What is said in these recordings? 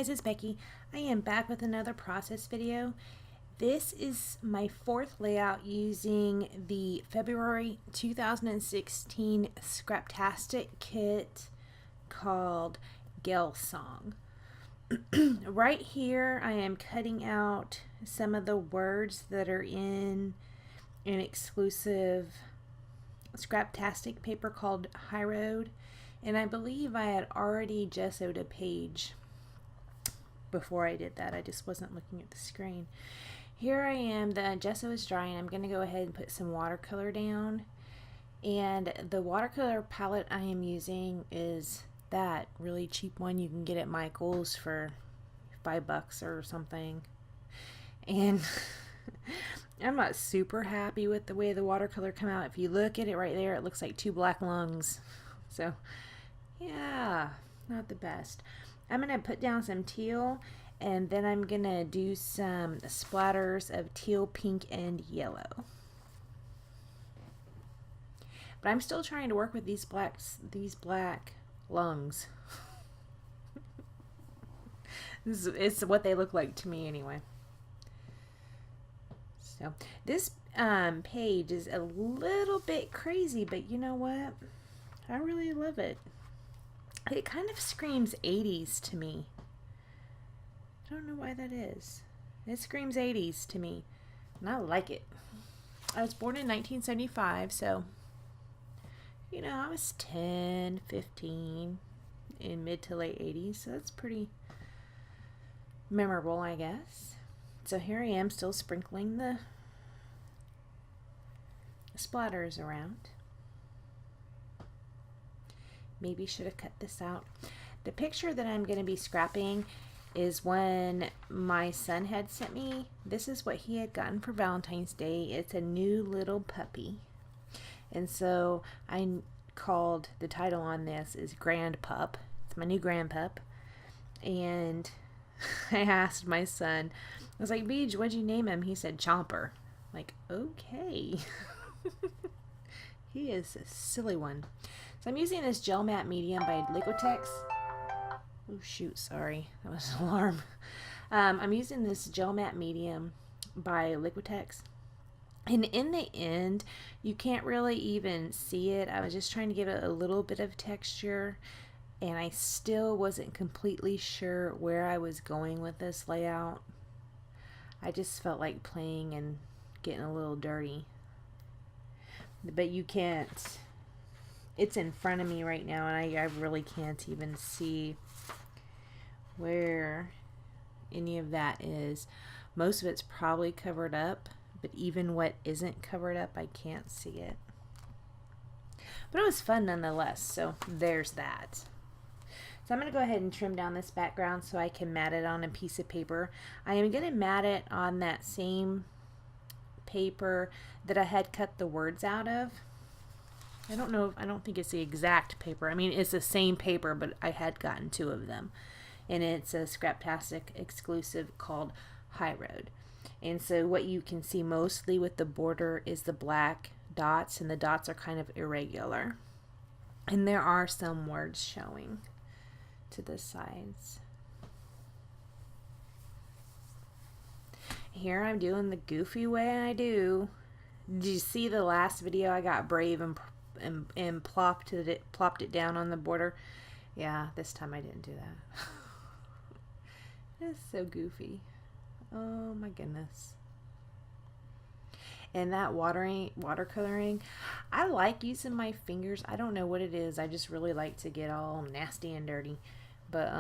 guys, it's Becky. I am back with another process video. This is my fourth layout using the February 2016 Scraptastic kit called Gale Song. Right here I am cutting out some of the words that are in an exclusive Scraptastic paper called High Road, and I believe I had already gessoed a page before I did that. I just wasn't looking at the screen. Here I am, the gesso is drying. I'm going to go ahead and put some watercolor down, and the watercolor palette I am using is that really cheap one you can get at Michael's for $5 or something. And I'm not super happy with the way the watercolor come out. If you look at it right there, it looks like two black lungs. So yeah, not the best. I'm going to put down some teal, and then I'm going to do some splatters of teal, pink, and yellow. But I'm still trying to work with these black lungs. It's what they look like to me anyway. So this page is a little bit crazy, but you know what? I really love it. It kind of screams 80s to me. I don't know why that is. It screams 80s to me, and I like it. I was born in 1975, so you know, I was 10, 15 in mid to late 80s, so that's pretty memorable, I guess. So here I am still sprinkling the splatters around. Maybe should have cut this out. The picture that I'm going to be scrapping is one my son had sent me. This is what he had gotten for Valentine's Day. It's a new little puppy. And so I called, the title on this is Grandpup. It's my new Grandpup. And I asked my son, I was like, Beej, what'd you name him? He said Chomper. Like, okay. He is a silly one. So I'm using this gel matte medium by Liquitex. Oh shoot, sorry, that was an alarm. I'm using this gel matte medium by Liquitex, and in the end you can't really even see it. I was just trying to give it a little bit of texture, and I still wasn't completely sure where I was going with this layout. I just felt like playing and getting a little dirty, but you can't. It's in front of me right now, and I really can't even see where any of that is. Most of it's probably covered up, but even what isn't covered up, I can't see it. But it was fun nonetheless, so there's that. So I'm going to go ahead and trim down this background so I can mat it on a piece of paper. I am going to mat it on that same paper that I had cut the words out of. I don't think it's the exact paper. I mean, it's the same paper, but I had gotten two of them. And it's a Scraptastic exclusive called High Road. And so what you can see mostly with the border is the black dots, and the dots are kind of irregular. And there are some words showing to the sides. Here I'm doing the goofy way I do. Did you see the last video? I got brave and plopped it down on the border. Yeah, this time I didn't do that. It's so goofy. Oh my goodness. And that watercoloring, I like using my fingers. I don't know what it is. I just really like to get all nasty and dirty. But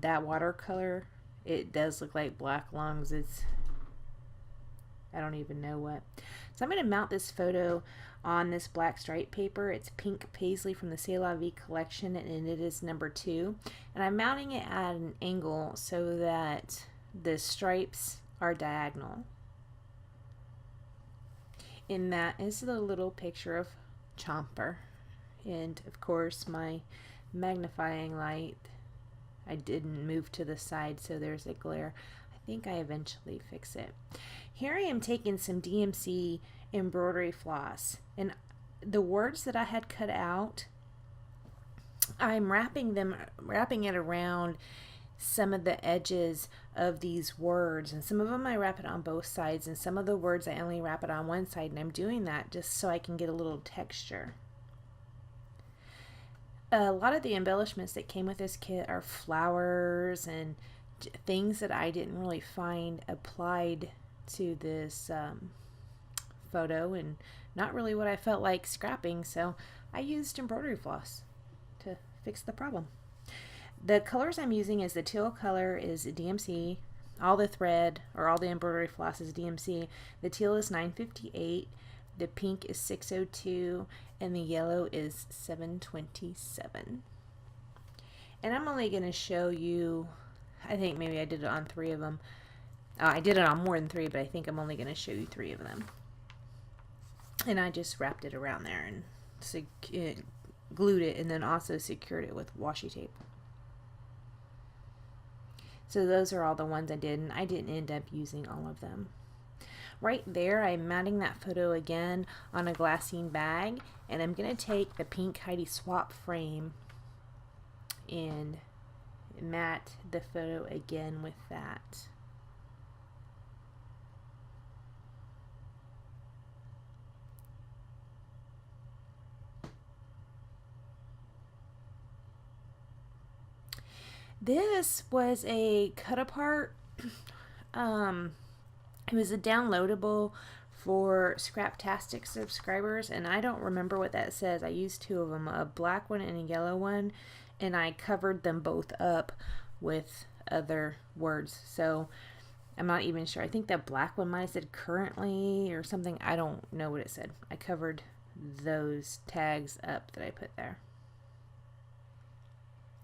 that watercolor, it does look like black lungs. I don't even know what. So I'm going to mount this photo on this black stripe paper. It's pink paisley from the C'est La Vie collection, and it is number 2. And I'm mounting it at an angle so that the stripes are diagonal. And that is the little picture of Chomper. And of course my magnifying light, I didn't move to the side, so there's a glare. I think I eventually fix it. Here I am taking some DMC embroidery floss, and the words that I had cut out, I'm wrapping it around some of the edges of these words, and some of them I wrap it on both sides, and some of the words I only wrap it on one side, and I'm doing that just so I can get a little texture. A lot of the embellishments that came with this kit are flowers and things that I didn't really find applied to this photo, and not really what I felt like scrapping, so I used embroidery floss to fix the problem. The colors I'm using is the teal color is DMC, all the thread or all the embroidery floss is DMC, the teal is 958, the pink is 602, and the yellow is 727. And I'm only going to show you, I think maybe I did it on 3 of them. I did it on more than 3, but I think I'm only going to show you 3 of them. And I just wrapped it around there and glued it, and then also secured it with washi tape. So those are all the ones I did, and I didn't end up using all of them. Right there, I'm matting that photo again on a glassine bag, and I'm going to take the pink Heidi Swap frame and mat the photo again with that. This was a cut apart. It was a downloadable for Scraptastic subscribers, and I don't remember what that says. I used 2 of them, a black one and a yellow one, and I covered them both up with other words. So I'm not even sure. I think that black one might have said currently or something. I don't know what it said. I covered those tags up that I put there.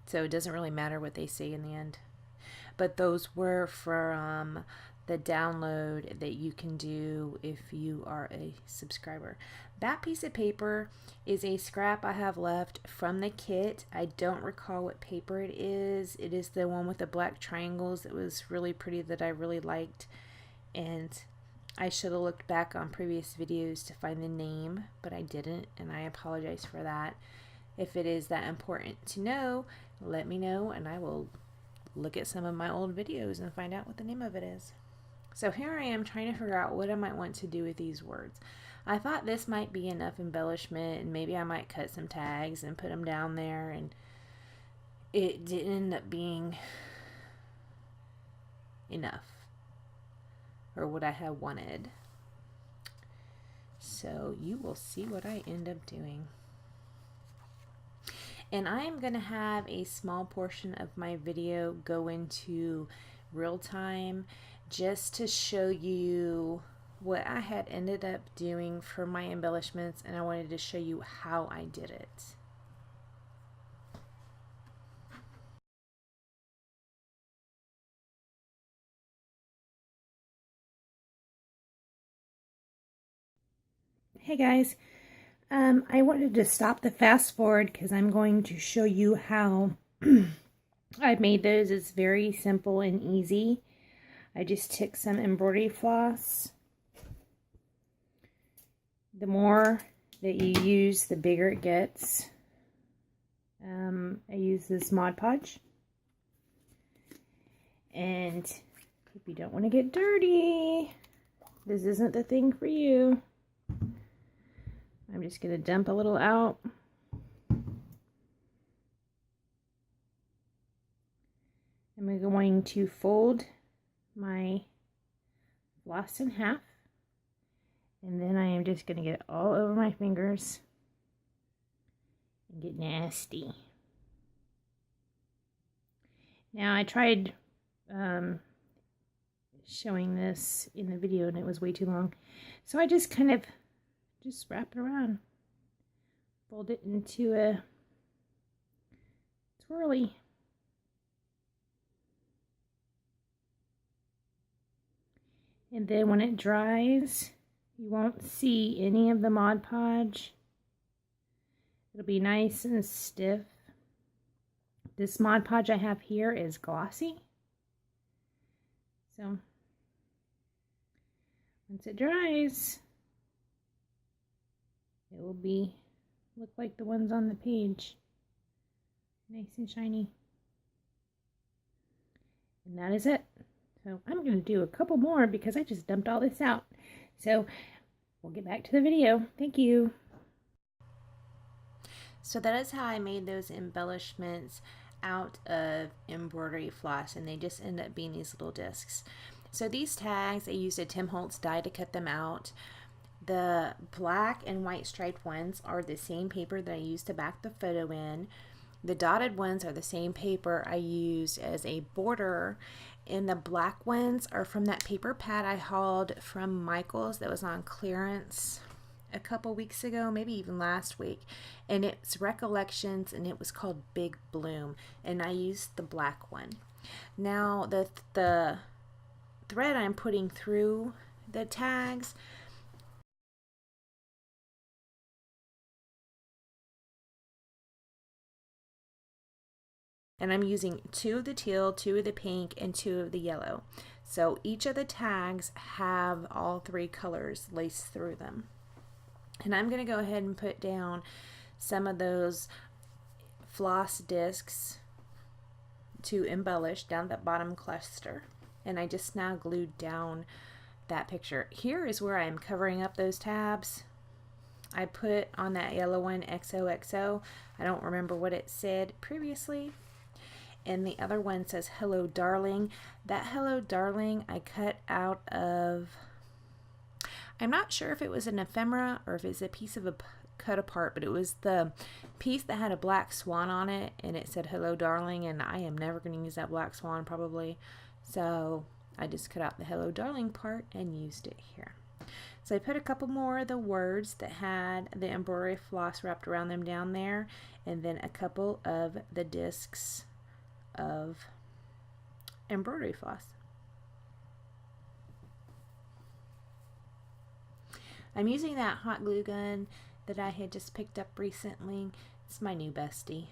So it doesn't really matter what they say in the end. But those were from the download that you can do if you are a subscriber. That piece of paper is a scrap I have left from the kit. I don't recall what paper it is. It is the one with the black triangles that was really pretty that I really liked. And I should have looked back on previous videos to find the name, but I didn't, and I apologize for that. If it is that important to know, let me know, and I will look at some of my old videos and find out what the name of it is. So here I am trying to figure out what I might want to do with these words. I thought this might be enough embellishment, and maybe I might cut some tags and put them down there, and it didn't end up being enough, or what I had wanted. So you will see what I end up doing. And I'm going to have a small portion of my video go into real time just to show you what I had ended up doing for my embellishments, and I wanted to show you how I did it. Hey guys, I wanted to stop the fast forward because I'm going to show you how I made those. It's very simple and easy. I just took some embroidery floss. The more that you use, the bigger it gets. I use this Mod Podge. And if you don't want to get dirty, this isn't the thing for you. I'm just going to dump a little out. I'm going to fold my floss in half, and then I am just going to get it all over my fingers and get nasty. Now I tried showing this in the video and it was way too long, so I just kind of wrap it around, fold it into a twirly. And then when it dries, you won't see any of the Mod Podge. It'll be nice and stiff. This Mod Podge I have here is glossy. So once it dries, it will look like the ones on the page. Nice and shiny. And that is it. So I'm going to do a couple more because I just dumped all this out. So we'll get back to the video. Thank you. So that is how I made those embellishments out of embroidery floss, and they just end up being these little discs. So these tags, I used a Tim Holtz die to cut them out. The black and white striped ones are the same paper that I used to back the photo in. The dotted ones are the same paper I used as a border, and the black ones are from that paper pad I hauled from Michael's that was on clearance a couple weeks ago, maybe even last week, and it's Recollections, and it was called Big Bloom, and I used the black one. Now the thread I'm putting through the tags, and I'm using 2 of the teal, 2 of the pink, and 2 of the yellow. So each of the tags have all 3 colors laced through them. And I'm going to go ahead and put down some of those floss discs to embellish down that bottom cluster. And I just now glued down that picture. Here is where I'm covering up those tabs. I put on that yellow one XOXO. I don't remember what it said previously. And the other one says Hello Darling. That Hello Darling I cut out of, I'm not sure if it was an ephemera or if it's a piece of a cut apart, but it was the piece that had a black swan on it, and it said Hello Darling, and I am never going to use that black swan probably. So I just cut out the Hello Darling part and used it here. So I put a couple more of the words that had the embroidery floss wrapped around them down there, and then a couple of the discs of embroidery floss. I'm using that hot glue gun that I had just picked up recently. It's my new bestie.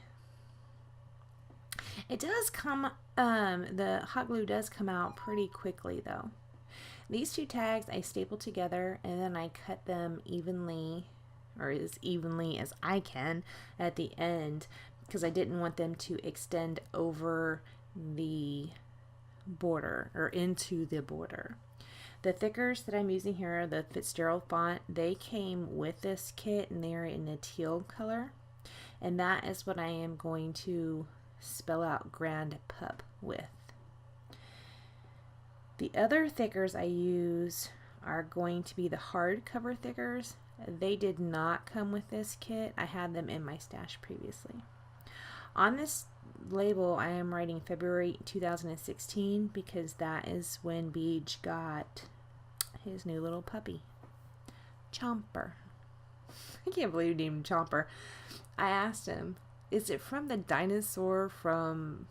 It does come, the hot glue does come out pretty quickly though. These 2 tags I stapled together, and then I cut them evenly, or as evenly as I can at the end, because I didn't want them to extend over the border or into the border. The thickers that I'm using here are the Fitzgerald font. They came with this kit, and they're in a teal color, and that is what I am going to spell out Grandpup with. The other thickers I use are going to be the hardcover thickers. They did not come with this kit. I had them in my stash previously. On this label I am writing February 2016 because that is when Beej got his new little puppy, Chomper. I can't believe he named him Chomper. I asked him, is it from the dinosaur from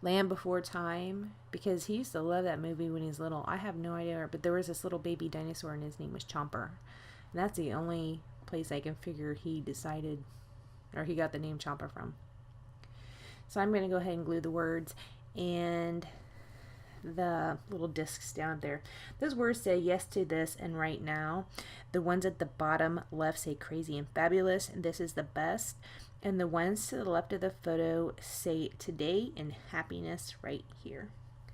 Land Before Time? Because he used to love that movie when he was little. I have no idea, but there was this little baby dinosaur and his name was Chomper. And that's the only place I can figure he decided, or he got the name Chomper from. So I'm going to go ahead and glue the words and the little discs down there. Those words say yes to this and right now. The ones at the bottom left say crazy and fabulous, and this is the best. And the ones to the left of the photo say today and happiness right here.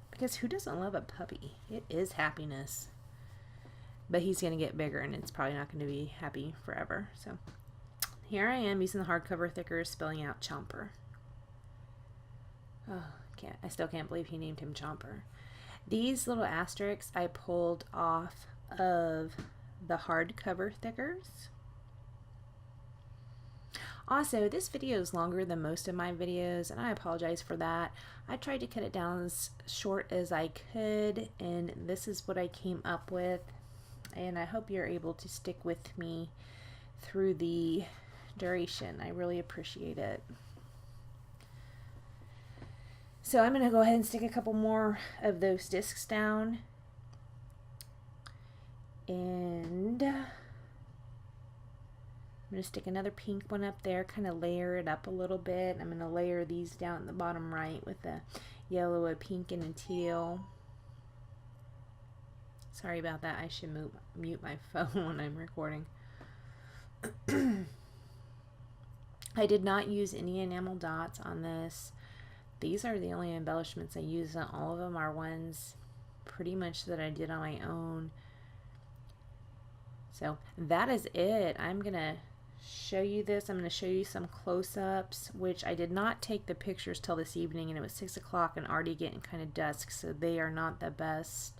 Because who doesn't love a puppy? It is happiness. But he's going to get bigger, and it's probably not going to be happy forever. So here I am using the hardcover thicker, spelling out Chomper. Oh, I still can't believe he named him Chomper. These little asterisks I pulled off of the hardcover thickers. Also, this video is longer than most of my videos, and I apologize for that. I tried to cut it down as short as I could, and this is what I came up with. And I hope you're able to stick with me through the duration. I really appreciate it. So I'm going to go ahead and stick a couple more of those discs down. And I'm going to stick another pink one up there, kind of layer it up a little bit. I'm going to layer these down at the bottom right with a yellow, a pink, and a teal. Sorry about that. I should mute my phone when I'm recording. I did not use any enamel dots on this. these are the only embellishments I use, and all of them are ones pretty much that I did on my own. So that is it. I'm gonna show you this. I'm gonna show you some close-ups, which I did not take the pictures till this evening, and it was 6 o'clock and already getting kind of dusk, so they are not the best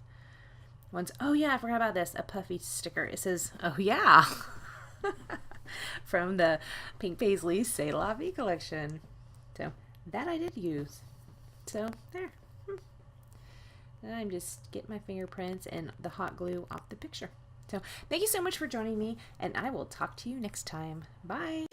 ones. Oh yeah, I forgot about this, a puffy sticker. It says, oh yeah, from the Pink Paisley C'est La Vie collection. So that I did use. So there. And I'm just getting my fingerprints and the hot glue off the picture. So thank you so much for joining me, and I will talk to you next time. Bye.